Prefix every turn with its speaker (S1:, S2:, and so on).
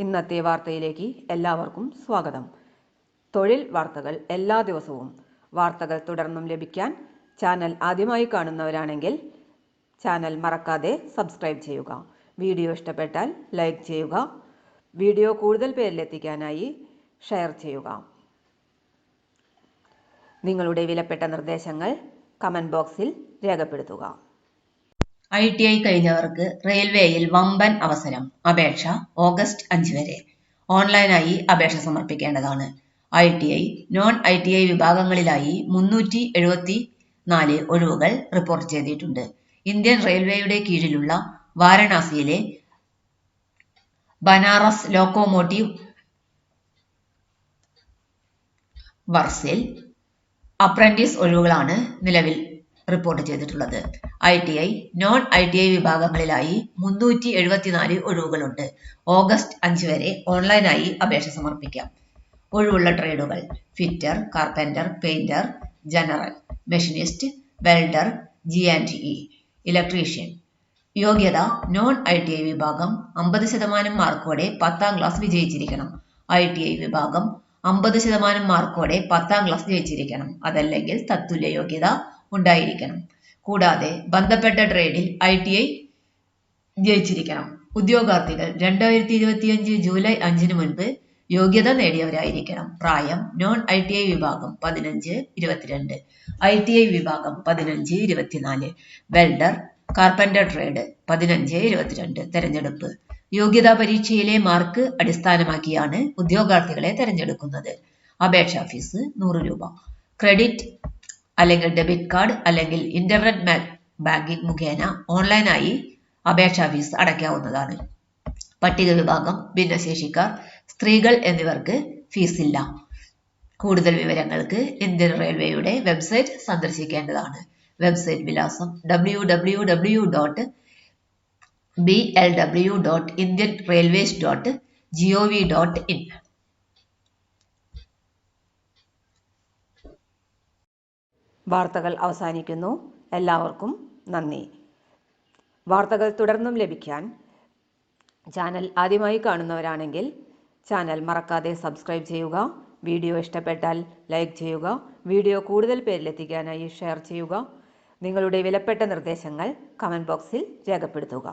S1: ഇന്നത്തെ വാർത്തയിലേക്ക് എല്ലാവർക്കും സ്വാഗതം. തൊഴിൽ വാർത്തകൾ എല്ലാ ദിവസവും വാർത്തകൾ തുടർന്നും ലഭിക്കാൻ ചാനൽ ആദ്യമായി കാണുന്നവരാണെങ്കിൽ ചാനൽ മറക്കാതെ സബ്സ്ക്രൈബ് ചെയ്യുക. വീഡിയോ ഇഷ്ടപ്പെട്ടാൽ ലൈക്ക് ചെയ്യുക. വീഡിയോ കൂടുതൽ പേരിലെത്തിക്കാനായി ഷെയർ ചെയ്യുക. നിങ്ങളുടെ വിലപ്പെട്ട നിർദ്ദേശങ്ങൾ കമന്റ് ബോക്സിൽ രേഖപ്പെടുത്തുക.
S2: ITI കഴിഞ്ഞവർക്ക് റെയിൽവേയിൽ വമ്പൻ അവസരം. അപേക്ഷ ഓഗസ്റ്റ് 5 വരെ. ഓൺലൈനായി അപേക്ഷ സമർപ്പിക്കേണ്ടതാണ്. ITI, നോൺ ITI വിഭാഗങ്ങളിലായി 374 ഒഴിവുകൾ റിപ്പോർട്ട് ചെയ്തിട്ടുണ്ട്. ഇന്ത്യൻ റെയിൽവേയുടെ കീഴിലുള്ള വാരണാസിയിലെ ബനാറസ് ലോക്കോമോട്ടീവ് വർക്സിൽ അപ്രന്റീസ് ഒഴിവുകളാണ് നിലവിൽ റിപ്പോർട്ട് ചെയ്തിട്ടുള്ളത്. ITI, നോൺ ITI വിഭാഗങ്ങളിലായി 374 ഒഴിവുകളുണ്ട്. ഓഗസ്റ്റ് 5 വരെ ഓൺലൈനായി അപേക്ഷ സമർപ്പിക്കാം. ഒഴിവുള്ള ട്രേഡുകൾ: fitter, carpenter, painter, general, machinist, welder, G&E, electrician. യോഗ്യത: നോൺ ITI വിഭാഗം 50% മാർക്കോടെ 10ാം ക്ലാസ് വിജയിച്ചിരിക്കണം. ITI വിഭാഗം 50% മാർക്കോടെ 10ാം ക്ലാസ് ജയിച്ചിരിക്കണം. അതല്ലെങ്കിൽ തത്തുല്യ യോഗ്യത ഉണ്ടായിരിക്കണം. കൂടാതെ ബന്ധപ്പെട്ട ട്രേഡിൽ ITI ജയിച്ചിരിക്കണം. ഉദ്യോഗാർത്ഥികൾ 2025 ജൂലൈ 5 മുൻപ് യോഗ്യത നേടിയവരായിരിക്കണം. പ്രായം: നോൺ ITI വിഭാഗം 15-22, ITI വിഭാഗം 15-24, വെൽഡർ, കാർപ്പന്റർ ട്രേഡ് 15-22. തെരഞ്ഞെടുപ്പ്: യോഗ്യതാ പരീക്ഷയിലെ മാർക്ക് അടിസ്ഥാനമാക്കിയാണ് ഉദ്യോഗാർത്ഥികളെ തെരഞ്ഞെടുക്കുന്നത്. അപേക്ഷാ ഫീസ് 100 രൂപ. ക്രെഡിറ്റ് അല്ലെങ്കിൽ ഡെബിറ്റ് കാർഡ് അല്ലെങ്കിൽ ഇന്റർനെറ്റ് ബാങ്കിംഗ് മുഖേന ഓൺലൈനായി അപേക്ഷാ ഫീസ് അടയ്ക്കാവുന്നതാണ്. പട്ടിക വിഭാഗം, ഭിന്നശേഷിക്കാർ, സ്ത്രീകൾ എന്നിവർക്ക് ഫീസ് ഇല്ല. കൂടുതൽ വിവരങ്ങൾക്ക് ഇന്ത്യൻ റെയിൽവേയുടെ വെബ്സൈറ്റ് സന്ദർശിക്കേണ്ടതാണ്. വെബ്സൈറ്റ് വിലാസം www.blw.indianrailways.gov.in.
S1: വാർത്തകൾ അവസാനിക്കുന്നു. എല്ലാവർക്കും നന്ദി. വാർത്തകൾ തുടർന്നും ലഭിക്കാൻ ചാനൽ ആദ്യമായി കാണുന്നവരാണെങ്കിൽ ചാനൽ മറക്കാതെ സബ്സ്ക്രൈബ് ചെയ്യുക. വീഡിയോ ഇഷ്ടപ്പെട്ടാൽ ലൈക്ക് ചെയ്യുക. വീഡിയോ കൂടുതൽ പേരിലെത്തിക്കാനായി ഷെയർ ചെയ്യുക. നിങ്ങളുടെ വിലപ്പെട്ട നിർദ്ദേശങ്ങൾ കമന്റ് ബോക്സിൽ രേഖപ്പെടുത്തുക.